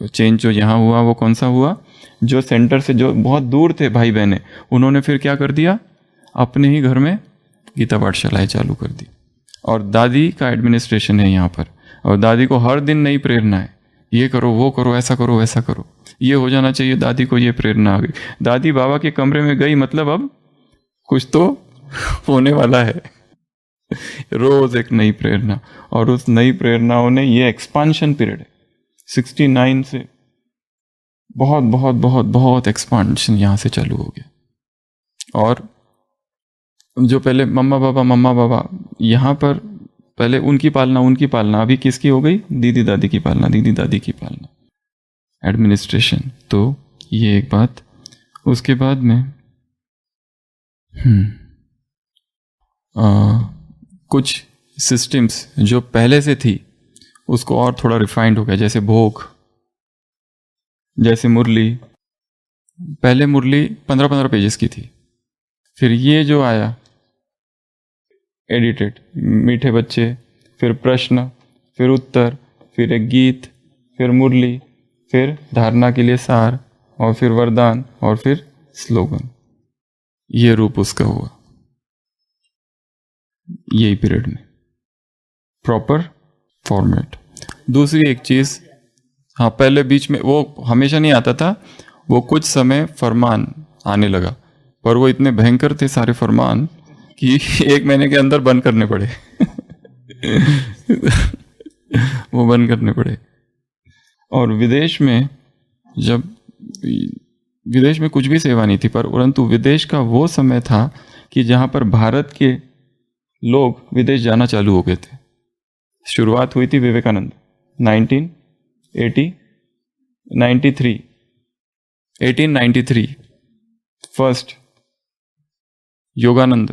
चेंज जो यहाँ हुआ वो कौन सा हुआ, जो सेंटर से जो बहुत दूर थे भाई बहने, उन्होंने फिर क्या कर दिया, अपने ही घर में गीता पाठशालाएं चालू कर दी। और दादी का एडमिनिस्ट्रेशन है यहाँ पर, और दादी को हर दिन नई प्रेरणा है, ये करो वो करो ऐसा करो वैसा करो, ये हो जाना चाहिए, दादी को ये प्रेरणा आ गई। दादी बाबा के कमरे में गई मतलब अब कुछ तो होने वाला है। रोज एक नई प्रेरणा, और उस नई प्रेरणाओं ने, ये एक्सपांशन पीरियड है 69 से बहुत बहुत बहुत बहुत एक्सपांशन यहाँ से चालू हो गया। और जो पहले मम्मा बाबा यहाँ पर पहले उनकी पालना, अभी किसकी हो गई, दीदी दादी की पालना, एडमिनिस्ट्रेशन। तो ये एक बात। उसके बाद में कुछ सिस्टम्स जो पहले से थी उसको और थोड़ा रिफाइंड हो गया, जैसे भोग, जैसे मुरली। पहले मुरली 15-15 पेजेस की थी, फिर ये जो आया एडिटेड, मीठे बच्चे, फिर प्रश्न, फिर उत्तर, फिर एक गीत, फिर मुरली, फिर धारणा के लिए सार, और फिर वरदान, और फिर स्लोगन। ये रूप उसका हुआ यही पीरियड में, प्रॉपर फॉर्मेट। दूसरी एक चीज, हाँ पहले बीच में वो हमेशा नहीं आता था, वो कुछ समय फरमान आने लगा, पर वो इतने भयंकर थे सारे फरमान कि 1 महीने के अंदर बंद करने पड़े। वो बंद करने पड़े। और विदेश में कुछ भी सेवा नहीं थी, परंतु विदेश का वो समय था कि जहाँ पर भारत के लोग विदेश जाना चालू हो गए थे। शुरुआत हुई थी विवेकानंद 1893, फर्स्ट योगानंद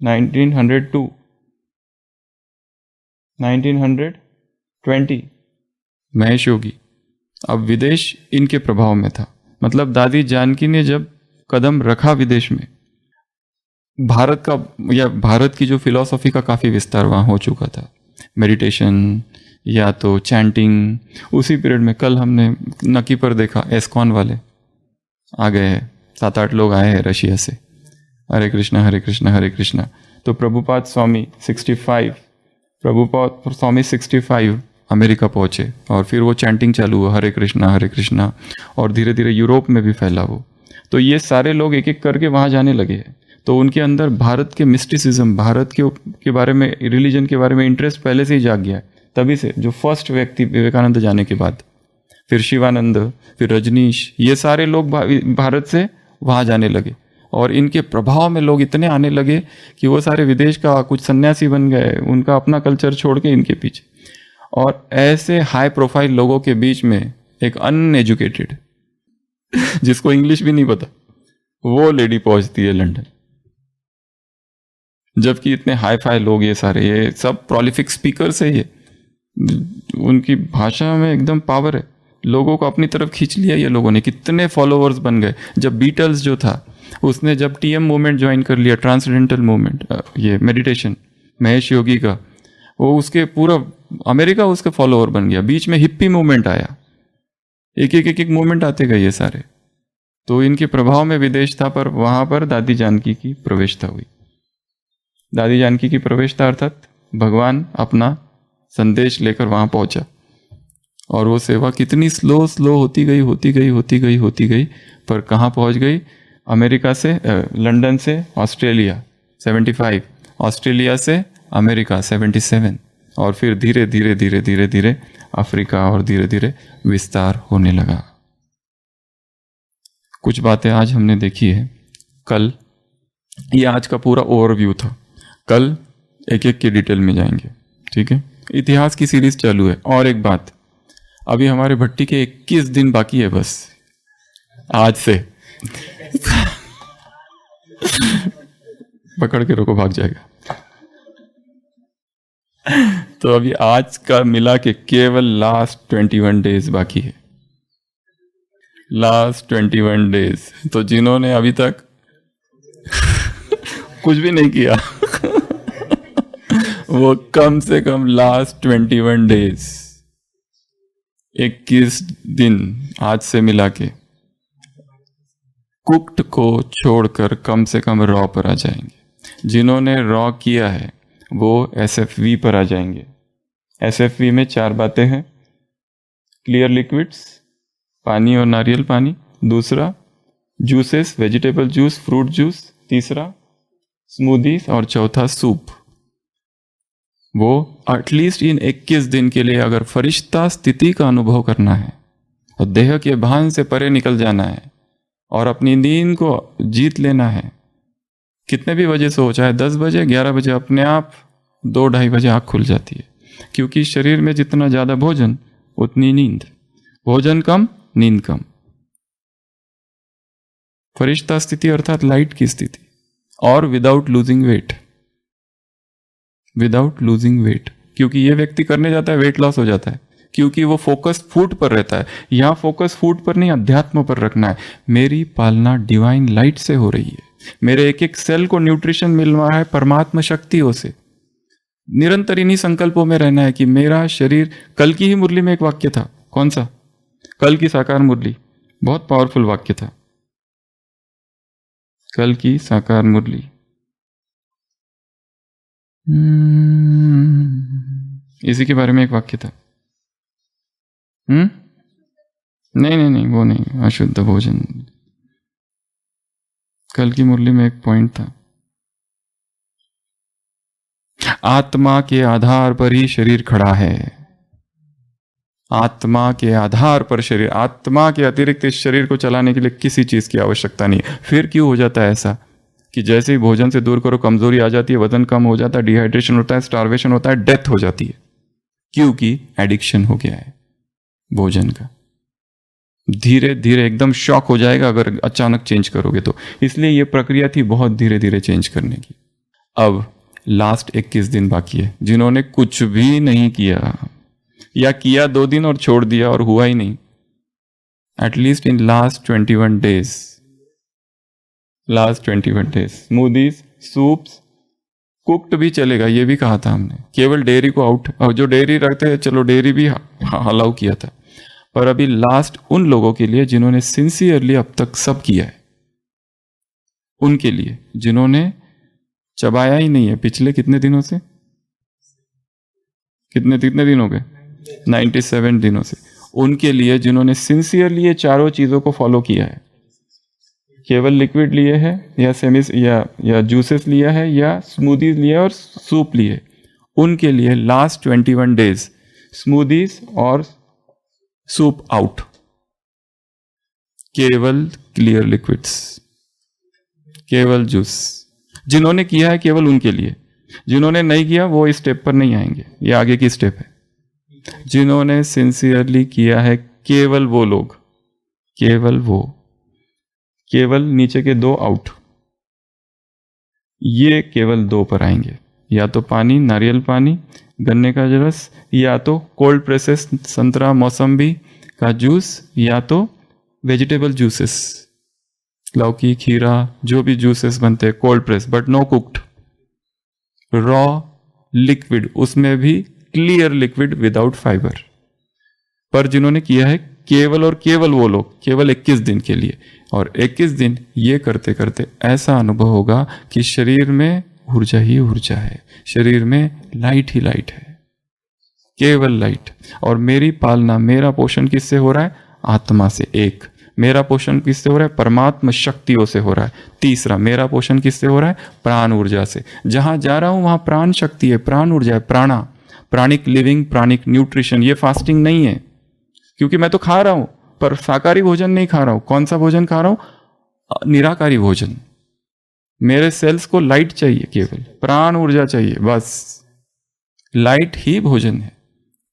1902, 1920, महेश योगी। अब विदेश इनके प्रभाव में था, मतलब दादी जानकी ने जब कदम रखा विदेश में, भारत का या भारत की जो फिलॉसफी का काफ़ी विस्तार वहाँ हो चुका था, मेडिटेशन या तो चैंटिंग। उसी पीरियड में कल हमने नकी पर देखा, एस्कॉन वाले आ गए हैं, 7-8 लोग आए हैं रशिया से, हरे कृष्णा हरे कृष्णा हरे कृष्णा। तो प्रभुपाद स्वामी 65 अमेरिका पहुँचे, और फिर वो चैंटिंग चालू हुआ, हरे कृष्णा, और धीरे धीरे यूरोप में भी फैला वो। तो ये सारे लोग एक एक करके वहाँ जाने लगे हैं। तो उनके अंदर भारत के मिस्टिसिज्म, भारत के बारे में, रिलीजन के बारे में इंटरेस्ट पहले से ही जाग गया है। तभी से जो फर्स्ट व्यक्ति विवेकानंद जाने के बाद, फिर शिवानंद, फिर रजनीश, ये सारे लोग भारत से वहाँ जाने लगे, और इनके प्रभाव में लोग इतने आने लगे कि वो सारे विदेश का कुछ सन्यासी बन गए, उनका अपना कल्चर छोड़ के इनके पीछे। और ऐसे हाई प्रोफाइल लोगों के बीच में एक अनएजुकेटेड जिसको इंग्लिश भी नहीं पता, वो लेडी पहुंचती है लंदन, जबकि इतने हाई फाई लोग, ये सारे, ये सब प्रोलिफिक स्पीकर्स है, ये उनकी भाषा में एकदम पावर है, लोगों को अपनी तरफ खींच लिया ये लोगों ने, कितने फॉलोअर्स बन गए। जब बीटल्स जो था उसने जब TM मूवमेंट ज्वाइन कर लिया, ट्रांसडेंटल मूवमेंट, ये मेडिटेशन महेश योगी का, वो उसके पूरा अमेरिका उसके फॉलोअर बन गया। बीच में हिप्पी मूवमेंट आया, एक मूवमेंट आते गए ये सारे। तो इनके प्रभाव में विदेश था, पर वहां पर दादी जानकी की प्रवेशता हुई। दादी जानकी की प्रवेशता अर्थात भगवान अपना संदेश लेकर वहां पहुंचा, और वो सेवा कितनी स्लो होती गई, पर कहाँ पहुंच गई, अमेरिका से, लंदन से ऑस्ट्रेलिया 75, ऑस्ट्रेलिया से अमेरिका 77, और फिर धीरे धीरे अफ्रीका, और धीरे धीरे विस्तार होने लगा। कुछ बातें आज हमने देखी है, कल ये आज का पूरा ओवरव्यू था, कल एक एक की डिटेल में जाएंगे, ठीक है। इतिहास की सीरीज चालू है। और एक बात, अभी हमारे भट्टी के 21 दिन बाकी है बस आज से। पकड़ के रोको, भाग जाएगा। तो अभी आज का मिला के केवल लास्ट 21 डेज बाकी है, लास्ट 21 डेज। तो जिन्होंने अभी तक कुछ भी नहीं किया वो कम से कम लास्ट 21 डेज 21 दिन आज से मिला के कुक्ड को छोड़कर कम से कम रॉ पर आ जाएंगे। जिन्होंने रॉ किया है वो SFV पर आ जाएंगे। SFV में 4 बातें हैं। क्लियर लिक्विड्स, पानी और नारियल पानी। दूसरा juices, vegetable juice, fruit juice. तीसरा स्मूदीज और चौथा सूप। वो एटलीस्ट इन 21 दिन के लिए अगर फरिश्ता स्थिति का अनुभव करना है और देह के भान से परे निकल जाना है और अपनी नींद को जीत लेना है, कितने भी बजे सो, चाहे 10 बजे 11 बजे, अपने आप 2-2:30 बजे आँख खुल जाती है। क्योंकि शरीर में जितना ज़्यादा भोजन उतनी नींद, भोजन कम नींद कम। फरिश्ता स्थिति अर्थात लाइट की स्थिति, और without losing weight, without losing weight. क्योंकि ये व्यक्ति करने जाता है वेट लॉस हो जाता है, क्योंकि वो फोकस फूड पर रहता है। यहाँ फोकस फूड पर नहीं, अध्यात्म पर रखना है। मेरी पालना डिवाइन लाइट से हो रही है, मेरे एक एक सेल को न्यूट्रिशन मिल रहा है परमात्मा शक्तियों से। निरंतर इन्हीं संकल्पों में रहना है कि मेरा शरीर, कल की ही मुरली में एक वाक्य था, कौन सा? कल की साकार मुरली, बहुत पावरफुल वाक्य था। कल की साकार मुरली, इसी के बारे में एक वाक्य था। नहीं, वो नहीं, अशुद्ध भोजन। कल की मुरली में एक पॉइंट था, आत्मा के आधार पर ही शरीर खड़ा है। आत्मा के आधार पर शरीर, आत्मा के अतिरिक्त इस शरीर को चलाने के लिए किसी चीज की आवश्यकता नहीं। फिर क्यों हो जाता है ऐसा कि जैसे ही भोजन से दूर करो कमजोरी आ जाती है, वजन कम हो जाता है, डिहाइड्रेशन होता है, स्टार्वेशन होता है, डेथ हो जाती है? क्योंकि एडिक्शन हो गया है भोजन का। धीरे धीरे एकदम शॉक हो जाएगा अगर अचानक चेंज करोगे तो। इसलिए ये प्रक्रिया थी बहुत धीरे धीरे चेंज करने की। अब लास्ट 21 दिन बाकी है। जिन्होंने कुछ भी नहीं किया या किया 2 दिन और छोड़ दिया और हुआ ही नहीं, at least in last 21 days, last 21 days smoothies, soups, cooked भी चलेगा, ये भी कहा था हमने। केवल डेयरी को आउट, और जो डेयरी रखते हैं चलो डेयरी भी अलाउ किया था। पर अभी लास्ट उन लोगों के लिए जिन्होंने सिंसियरली अब तक सब किया है, उनके लिए जिन्होंने चबाया ही नहीं है पिछले कितने दिनों से, कितने दिन हो गए, 97 दिनों से, उनके लिए जिन्होंने सिंसियरली ये चारों चीजों को फॉलो किया है, केवल लिक्विड लिए है या सेमिस या जूसेस लिया है या स्मूदीज लिया है और सूप लिए, उनके लिए लास्ट 21 डेज स्मूदीज और सूप आउट, केवल क्लियर लिक्विड्स, केवल जूस। जिन्होंने किया है केवल उनके लिए, जिन्होंने नहीं किया वो इस स्टेप पर नहीं आएंगे, ये आगे की स्टेप है। जिन्होंने सिंसियरली किया है केवल वो लोग, केवल वो, केवल नीचे के 2 आउट, ये केवल 2 पर आएंगे, या तो पानी, नारियल पानी, गन्ने का रस, या तो कोल्ड प्रेसेस संतरा मौसम्बी का जूस, या तो वेजिटेबल जूसेस, लौकी, खीरा, जो भी जूसेस बनते हैं cold press, but no cooked, raw liquid, उसमें भी क्लियर लिक्विड विदाउट फाइबर। पर जिन्होंने किया है केवल और केवल वो लोग, केवल 21 दिन के लिए, और 21 दिन ये करते करते ऐसा अनुभव होगा कि शरीर में ऊर्जा ही ऊर्जा है, शरीर में लाइट ही लाइट है, केवल लाइट। और मेरी पालना, मेरा पोषण किससे हो रहा है? आत्मा से। एक, मेरा पोषण किससे हो रहा है? परमात्मा शक्तियों से हो रहा है। तीसरा, मेरा पोषण किससे हो रहा है? प्राण ऊर्जा से। जहां जा रहा हूं वहां प्राण शक्ति है, प्राण ऊर्जा है, प्राणा, प्राणिक लिविंग, प्राणिक न्यूट्रिशन। ये फास्टिंग नहीं है, क्योंकि मैं तो खा रहा हूं पर शाकाहारी भोजन नहीं खा रहा हूं। कौन सा भोजन खा रहा हूं? निराकारी भोजन। मेरे सेल्स को लाइट चाहिए, केवल प्राण ऊर्जा चाहिए, बस लाइट ही भोजन है।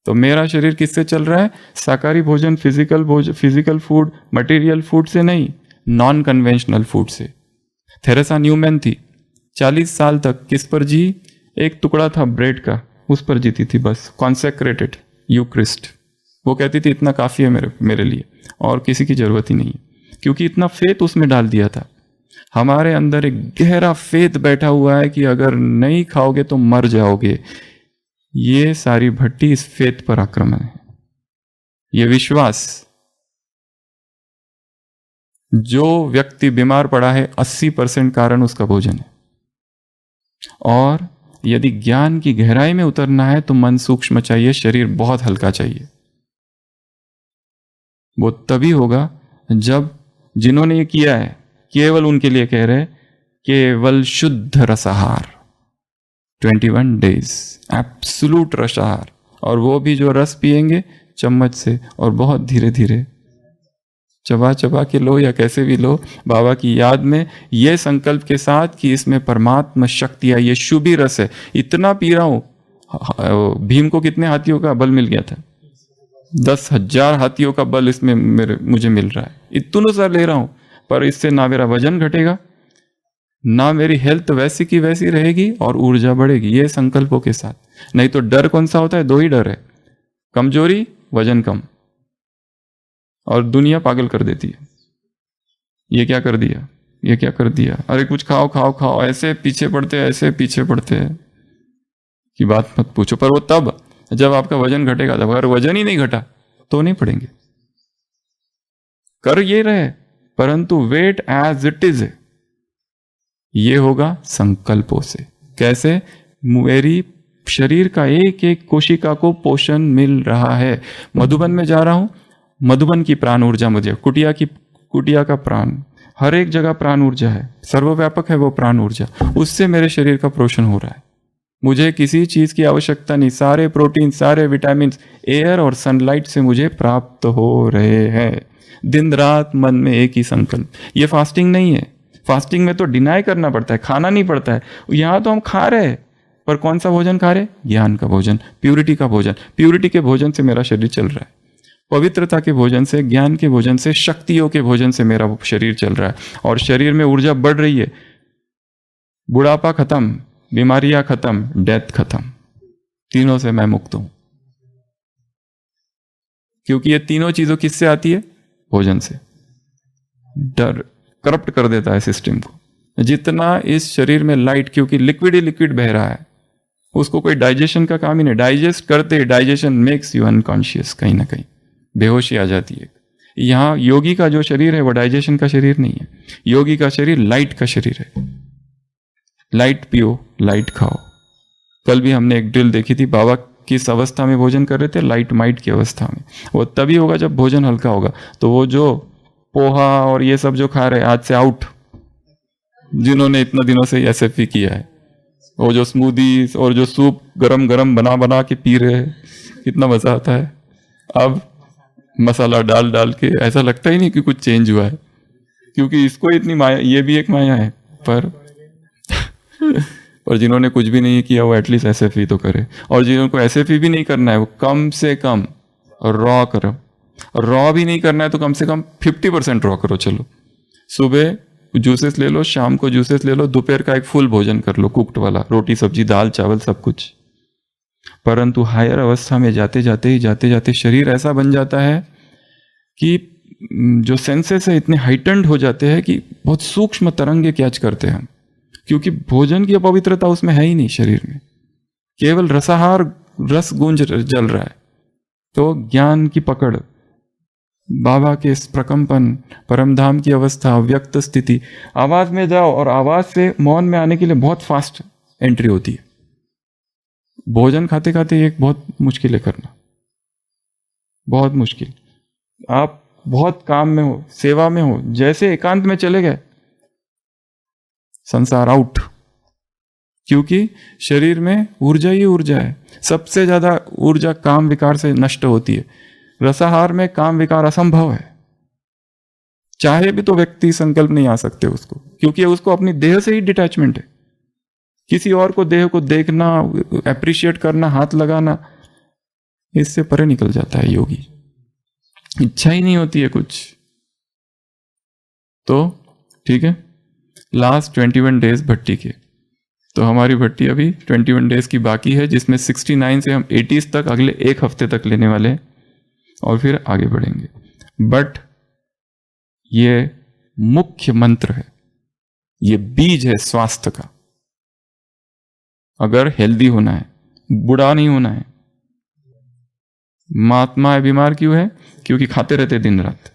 तो मेरा शरीर किससे चल रहा है? शाकाहारी भोजन, फिजिकल फूड, मटेरियल फूड से नहीं, नॉन कन्वेंशनल फूड से। थेरेसा न्यूमैन थी, 40 साल तक किस पर जी? एक टुकड़ा था ब्रेड का, उस पर जीती थी बस, कॉन्सेक्रेटेड यूक्रिस्ट। वो कहती थी इतना काफ़ी है मेरे लिए, और किसी की ज़रूरत ही नहीं है, क्योंकि इतना फेथ उसमें डाल दिया था। हमारे अंदर एक गहरा फेथ बैठा हुआ है कि अगर नहीं खाओगे तो मर जाओगे। ये सारी भट्टी इस फेथ पर आक्रमण है। ये विश्वास, जो व्यक्ति बीमार पड़ा है 80% कारण उसका भोजन है। और यदि ज्ञान की गहराई में उतरना है तो मन सूक्ष्म चाहिए, शरीर बहुत हल्का चाहिए। वो तभी होगा जब जिन्होंने ये किया है, केवल उनके लिए कह रहे, केवल शुद्ध रसाहार 21 डेज, एब्सोल्यूट रसाहार। और वो भी जो रस पिएंगे चम्मच से, और बहुत धीरे धीरे चबा चबा के लो या कैसे भी लो, बाबा की याद में, ये संकल्प के साथ कि इसमें परमात्मा शक्ति है, ये शुभ ही रस है। इतना पी रहा हूं। भीम को कितने हाथियों का बल मिल गया था? 10,000 हाथियों का बल इसमें मुझे मिल रहा है। इतना सा ले रहा हूं, पर इससे ना मेरा वजन घटेगा, ना मेरी हेल्थ वैसी की वैसी रहेगी, और ऊर्जा बढ़ेगी। ये संकल्पों के साथ। नहीं तो डर कौन सा होता है? 2 ही डर है, कमजोरी, वजन कम। और दुनिया पागल कर देती है, ये क्या कर दिया, ये क्या कर दिया, अरे कुछ खाओ खाओ खाओ, ऐसे पीछे पड़ते हैं, ऐसे पीछे पड़ते हैं कि बात मत पूछो। पर वो तब जब आपका वजन घटेगा। तब अगर वजन ही नहीं घटा तो नहीं पड़ेंगे। कर ये रहे, परंतु वेट एज इट इज। ये होगा संकल्पों से। कैसे? मेरी शरीर का एक एक कोशिका को पोषण मिल रहा है। मधुबन में जा रहा हूं, मधुबन की प्राण ऊर्जा मुझे, कुटिया का प्राण, हर एक जगह प्राण ऊर्जा है, सर्वव्यापक है वो प्राण ऊर्जा। उससे मेरे शरीर का पोषण हो रहा है। मुझे किसी चीज की आवश्यकता नहीं। सारे प्रोटीन, सारे विटामिन एयर और सनलाइट से मुझे प्राप्त हो रहे हैं। दिन रात मन में एक ही संकल्प। ये फास्टिंग नहीं है। फास्टिंग में तो डिनाई करना पड़ता है, खाना नहीं पड़ता है। यहां तो हम खा रहे हैं, पर कौन सा भोजन खा रहे? ज्ञान का भोजन, प्यूरिटी का भोजन। प्यूरिटी के भोजन से मेरा शरीर चल रहा है। पवित्रता के भोजन से, ज्ञान के भोजन से, शक्तियों के भोजन से मेरा शरीर चल रहा है। और शरीर में ऊर्जा बढ़ रही है। बुढ़ापा खत्म, बीमारियां खत्म, डेथ खत्म। तीनों से मैं मुक्त हूं। क्योंकि ये तीनों चीजों किससे आती है? भोजन से। डर करप्ट कर देता है सिस्टम को। जितना इस शरीर में लाइट, क्योंकि लिक्विड ही लिक्विड बह रहा है, उसको कोई डाइजेशन का काम ही नहीं। डाइजेस्ट करते, डाइजेशन मेक्स यू अनकॉन्शियस, कहीं ना कहीं बेहोशी आ जाती है। यहां योगी का जो शरीर है वो डाइजेशन का शरीर नहीं है। योगी का शरीर लाइट का शरीर है। लाइट पियो, लाइट खाओ। कल भी हमने एक ड्रिल देखी थी, बाबा किस अवस्था में भोजन कर रहे थे? लाइट माइट की अवस्था में। वो तभी होगा जब भोजन हल्का होगा। तो वो जो पोहा और ये सब जो खा रहे हैं, आज से आउट। जिन्होंने इतना दिनों से एसएफपी किया है, वो जो स्मूदीज और जो सूप गरम गरम बना बना के पी रहे हैं, कितना मजा आता है। अब मसाला डाल डाल के ऐसा लगता ही नहीं कि कुछ चेंज हुआ है, क्योंकि इसको इतनी माया, ये भी एक माया है। पर जिन्होंने कुछ भी नहीं किया वो एटलीस्ट एसएफई तो करे। और जिनको एसएफई भी नहीं करना है, वो कम से कम रॉ करो। रॉ भी नहीं करना है तो कम से कम 50% रॉ करो। चलो, सुबह जूसेस ले लो, शाम को जूसेस ले लो, दोपहर का एक फुल भोजन कर लो, कुक्ड वाला, रोटी सब्जी दाल चावल सब कुछ। परंतु हायर अवस्था में जाते जाते शरीर ऐसा बन जाता है कि जो सेंसेस है इतने हाइटेंड हो जाते हैं कि बहुत सूक्ष्म तरंगे कैच करते हैं हम। क्योंकि भोजन की अपवित्रता उसमें है ही नहीं शरीर में, केवल रसाहार रस गूंज जल रहा है। तो ज्ञान की पकड़, बाबा के इस प्रकंपन, परमधाम की अवस्था, व्यक्त स्थिति, आवाज में जाओ और आवाज से मौन में आने के लिए बहुत फास्ट एंट्री होती है। भोजन खाते खाते एक बहुत मुश्किल है करना, बहुत मुश्किल। आप बहुत काम में हो, सेवा में हो, जैसे एकांत में चले गए, संसार आउट। क्योंकि शरीर में ऊर्जा ही ऊर्जा है। सबसे ज्यादा ऊर्जा काम विकार से नष्ट होती है। रसाहार में काम विकार असंभव है। चाहे भी तो व्यक्ति संकल्प नहीं आ सकते उसको, क्योंकि उसको अपनी देह से ही डिटैचमेंट है। किसी और को देह को देखना, एप्रिशिएट करना, हाथ लगाना, इससे परे निकल जाता है योगी। इच्छा ही नहीं होती है कुछ। तो ठीक है, लास्ट 21 डेज भट्टी के। तो हमारी भट्टी अभी 21 डेज की बाकी है, जिसमें 69 से हम 80 तक अगले एक हफ्ते तक लेने वाले हैं और फिर आगे बढ़ेंगे। बट ये मुख्य मंत्र है, ये बीज है स्वास्थ्य का। अगर हेल्दी होना है, बुढ़ा नहीं होना है, महात्मा बीमार क्यों है? क्योंकि खाते रहते दिन रात।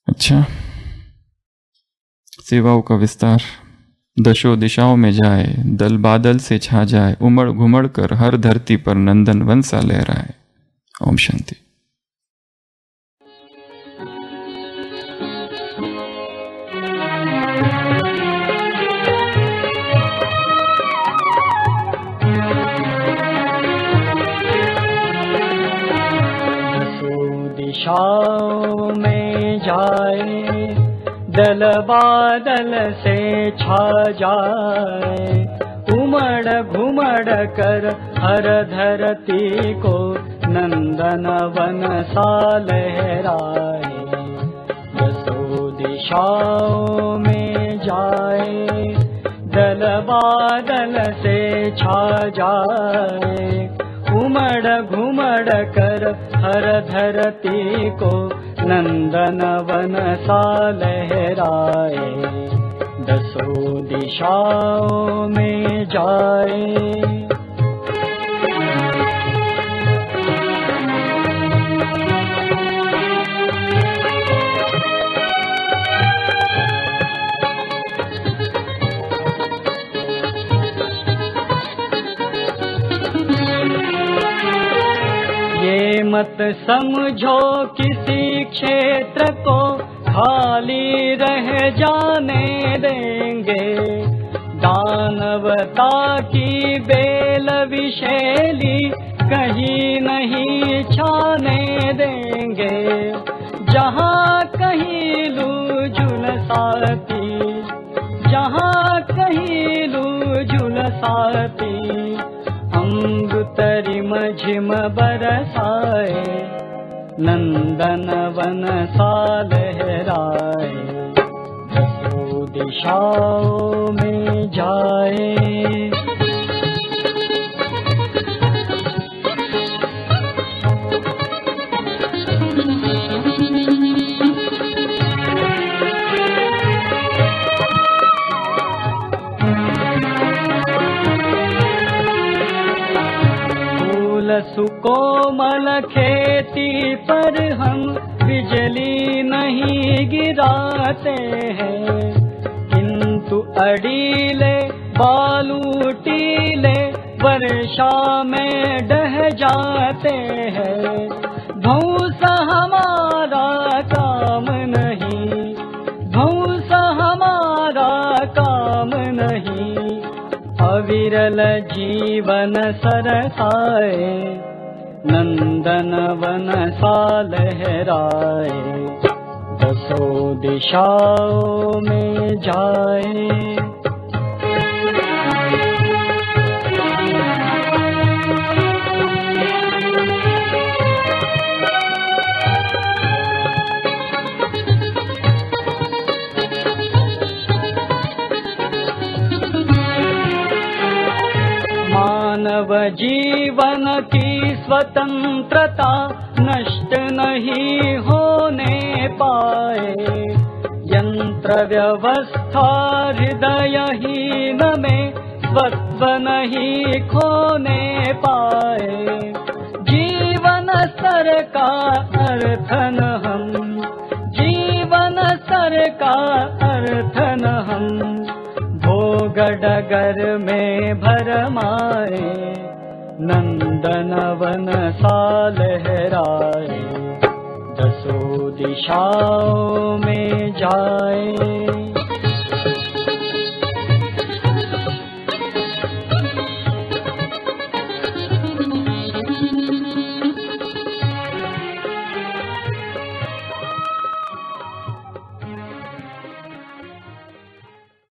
अच्छा, सेवाओं का विस्तार। दशों दिशाओं में जाए, दल बादल से छा जाए, उमड़ घुमड़ कर हर धरती पर नंदन वन सा लहराए। ओम शांति। दिशाओं में जाए, दल बादल से छा जाए, उमड़ घुमड़ कर हर धरती को नंदन वन सा लहराए। दसों दिशाओं में जाए, दल बादल से छा जाए, उमड़ घुमड़ कर हर धरती को नंदन वन सा लहराए। दसों दिशाओं में जाए। मत समझो किसी क्षेत्र को खाली रह जाने देंगे, दानवता की बेल विशैली कहीं नहीं छाने देंगे। जहाँ कहीं लू झुलसाती, जहाँ कहीं लू झुलसाती, अम्ब तरिम झिम बरसाए, नंदन वन सा लहराए। दसों दिशाओं में जाए। सुकोमल खेती पर हम बिजली नहीं गिराते हैं, किंतु अड़ीले बालू टीले वर्षा में ढह जाते हैं। भूसा हमारा काम नहीं, भूसा हमारा काम नहीं, अविरल जीवन सरसाए, नंदन वन सा लहराए। दसों दिशाओं में जाए। मानव जीवन की स्वतंत्रता नष्ट नहीं होने पाए, यंत्र व्यवस्था हृदयहीन में स्वत्व नहीं खोने पाए। जीवन स्तर का अर्थन हम, जीवन स्तर का अर्थन हम, भोग डगर में भरमाए, नंदन वन सा लहराए। दसों दिशाओं में जाए।